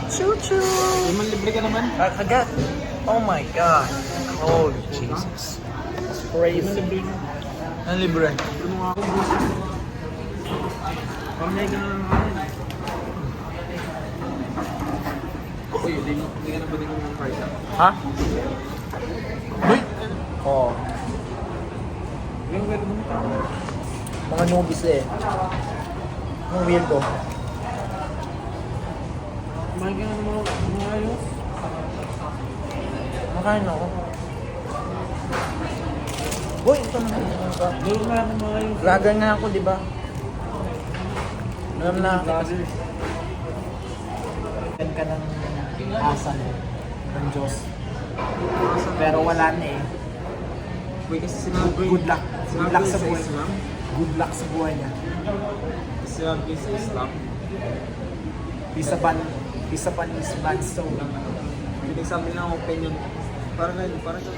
Choo-choo! Iman libre ka naman. Agad. Oh my God. Oh, Jesus. It's crazy. Ano libre? Ano nga ako, boss? Pamilay ka na lang ako. Uy, hindi ka na pwede kong price up. Ha? Uy! Oo. Yung pwede mo. Mga newbies eh. Ang weirdo. Kumain ka na ng mga ayos. Makain ako. Uy, ito naman. Doon ka ng mga ayos. Vlogger nga ako, di ba? Alam na. Vlogger. Yan ka ng asal ng Diyos. Pero wala na eh. Uy, kasi sinabi. Good luck. Good luck sa buhay. Islam. Good luck sa buhay niya. Sinabi sa Islam. Pisa pan is bad soul. Pinagsabi lang ang opinion. Para na yun, para sa...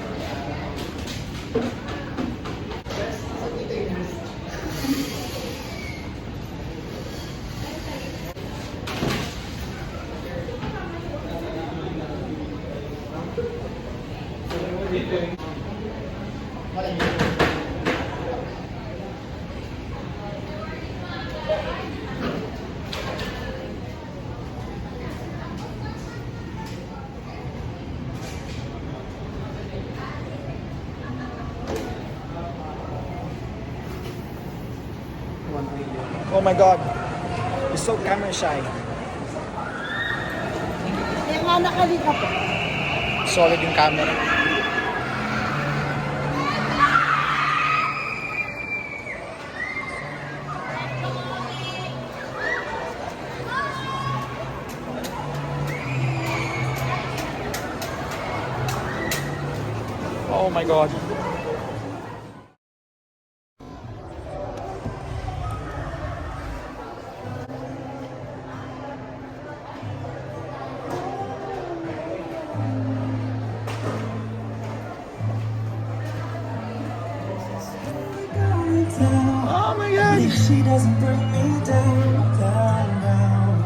Oh my God. You're so camera shy. Kaya nga nakalika po. Solid yung camera. Oh my God. Oh my God. If she doesn't bring me down, down, down.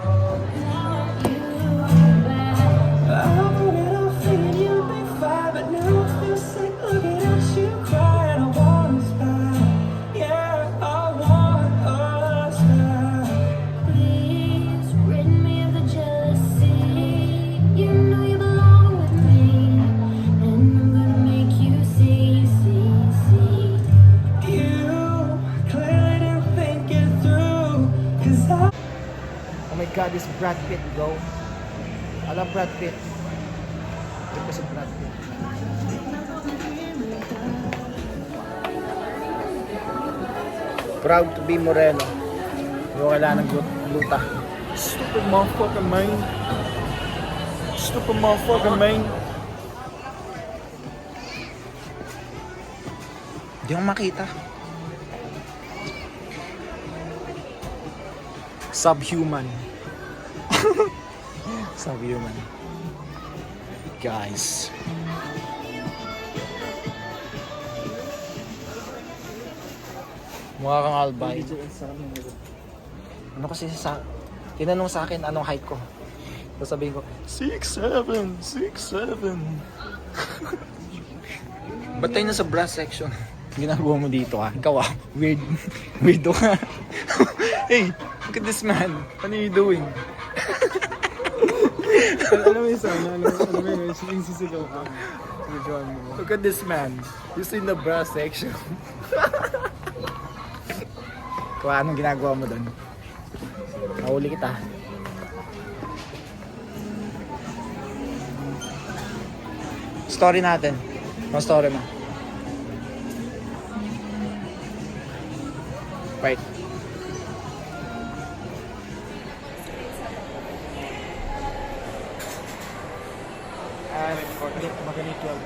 I put it off thinking you'll be fine, but now I feel sick looking at you cry. And I want us back, yeah, I want us back. Please rid me of the jealousy. You know you belong with me, and I'm gonna make you see, see, see. You clearly didn't think it through, 'cause I Oh my God, this Brad Pitt, bro. I love Brad Pitt. Because of Brad Pitt. Proud to be Moreno. Yung kailangan ng gluta. Stupid motherfucker, man. Stupid motherfucker, man. Hindi ko makita. Subhuman. Subhuman. Guys. Mukha kang albay. Ano kasi tinanong sa akin anong height ko. Sasabihin ko, 6'7", 6'7". Ba't tayo na sa brass section? Ginagawa mo dito ha? Ikaw ah, weird. Weirdo ka. Hey, look at this man. What are you doing? Alam mo yung sana, alam mo yun, yung sisigaw ka. Sisigawan mo. Look at this man. He's in the brass section. Kung anong ginagawa mo doon? Nahuli kita. Story natin. Ano story mo? Wait. Magaling 12.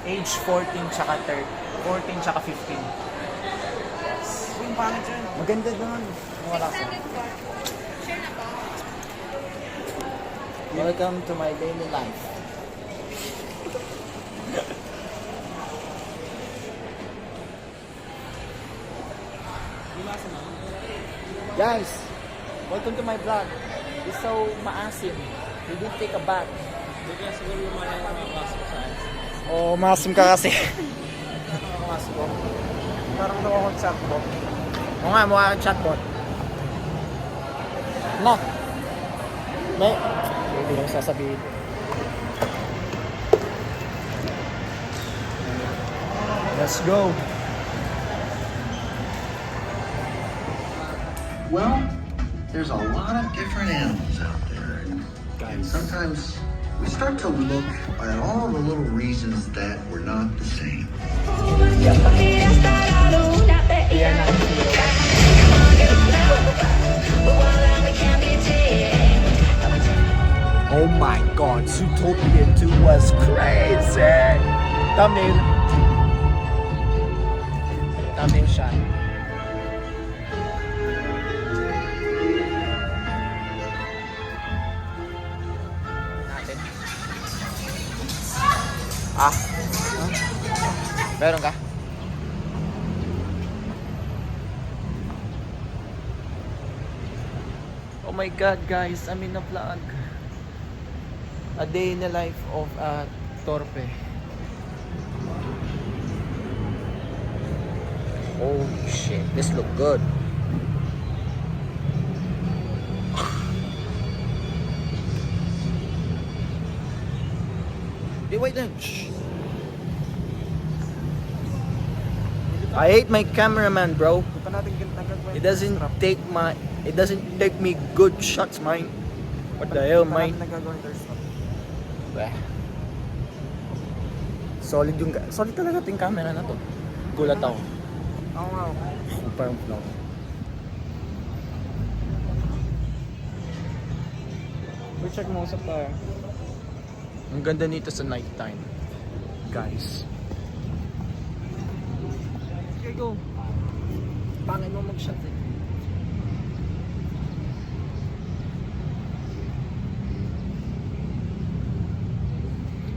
Age 14 tsaka 3. 14 tsaka 15. Yung pangit yun. Maganda doon. Wala ko. Welcome to my daily life. Guys, Welcome to my vlog. It's so maasim. We didn't take a bath. Hindi kaya siguro lumaya yung mga kaso sa akin. Oh, maasim ka kasi. Maasim ko. Parang daw akong chatbot. Oo nga, mukha kang chatbot. Na. May. Hindi lang sasabihin. Let's go. Well, there's a lot of different animals out there. And sometimes we start to look at all the little reasons that we're not the same. Oh my god, Zootopia 2 was crazy! Thumbnail. Thumbnail shot. Natin. Ah? Meron ka? Oh my god guys, I'm in a vlog. A day in the life of Torpe. Oh shit, this look good. Hey, wait then. Shh. I hate my cameraman, bro. Hindi pa natin nagagawin. It doesn't take me good shots, man. What the hell, man? Nagagawin third stop. Bah. Solid talaga ting camera na to. Gulat ako. Ako nga. Parang vlog. Check mo usap tayo. Ang ganda nito sa night time. Guys. Okay, go. Pangit mo mag-shot eh.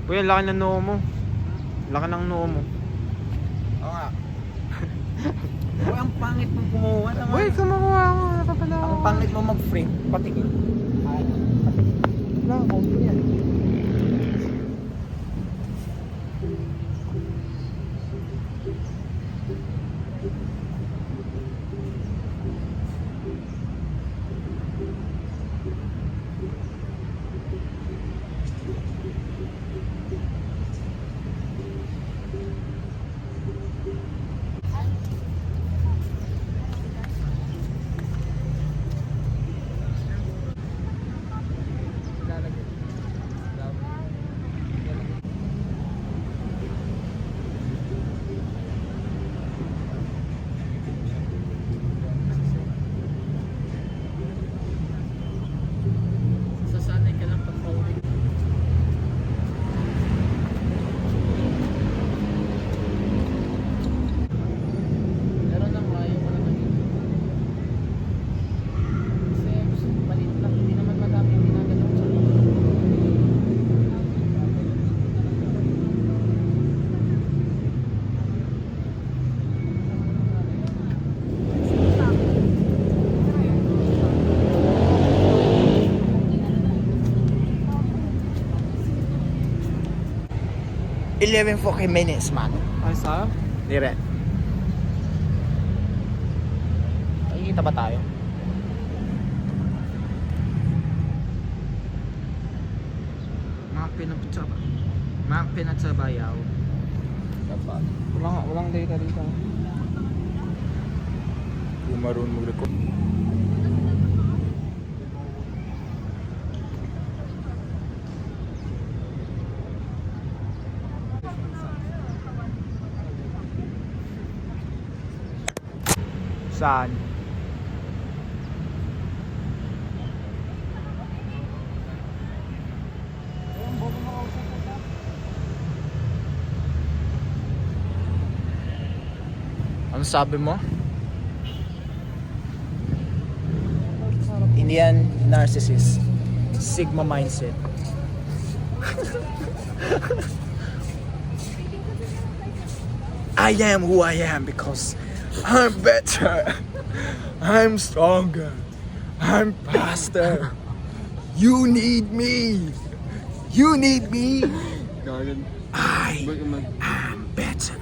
Uy, ang laki ng noo mo. Laki ng noo mo. Oo nga. Uy, ang pangit mo kumuha naman. Uy, kumukuha ako. Nakapala ako. Ang pangit mo mag-frame. Patingin. Wala, konti yan. Sasanay ka lang pag pauwi. Meron lang ayaw ko naman yun. Kasi maliit lang. Hindi naman madami yung ginagalaw sa $11 fucking minutes, man. Ay, sa? Dire. Nakikita ba tayo? Mga pinagsabayaw. Dapat. Walang data dito. Kung marunong mag-record. Saan? Ano sabi mo? Indian narcissist. Sigma mindset. I am who I am because I'm better. I'm stronger. I'm faster. You need me. You need me. Gagan. I Ba't naman? am better.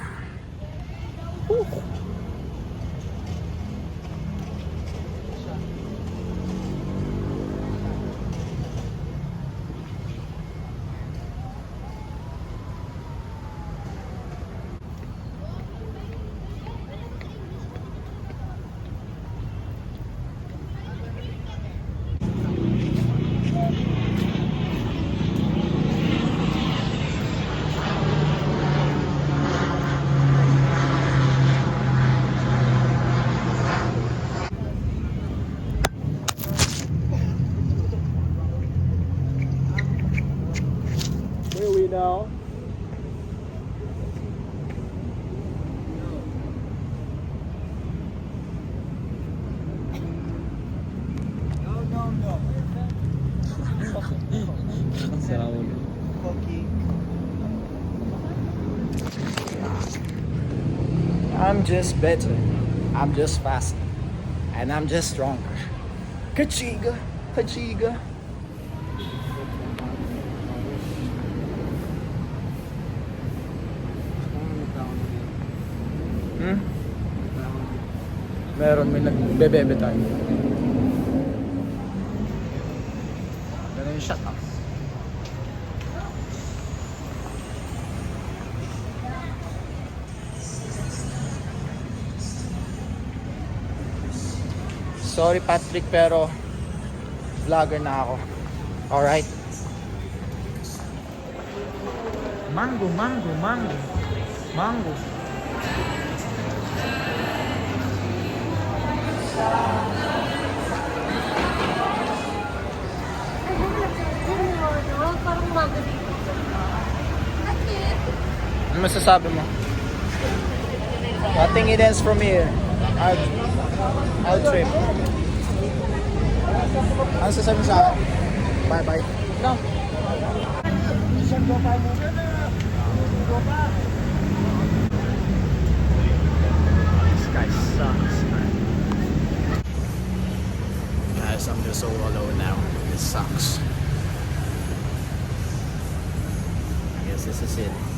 Where are we now? Salamat. I'm just better. I'm just faster. And I'm just stronger. Kachiga. Kachiga. Hmm? Meron, may nagbebebe tayo. Ganun yung shut up. Sorry Patrick, pero vlogger na ako. Alright? Mango, mango, mango. Mango. Parang magaling. Ano masasabi mo? Nothing it ends from here. I'll trip. Ano sasabi mo sa akin? Bye bye. No. This guy sucks, man. Guys, I'm just so alone now. This sucks. I guess this is it.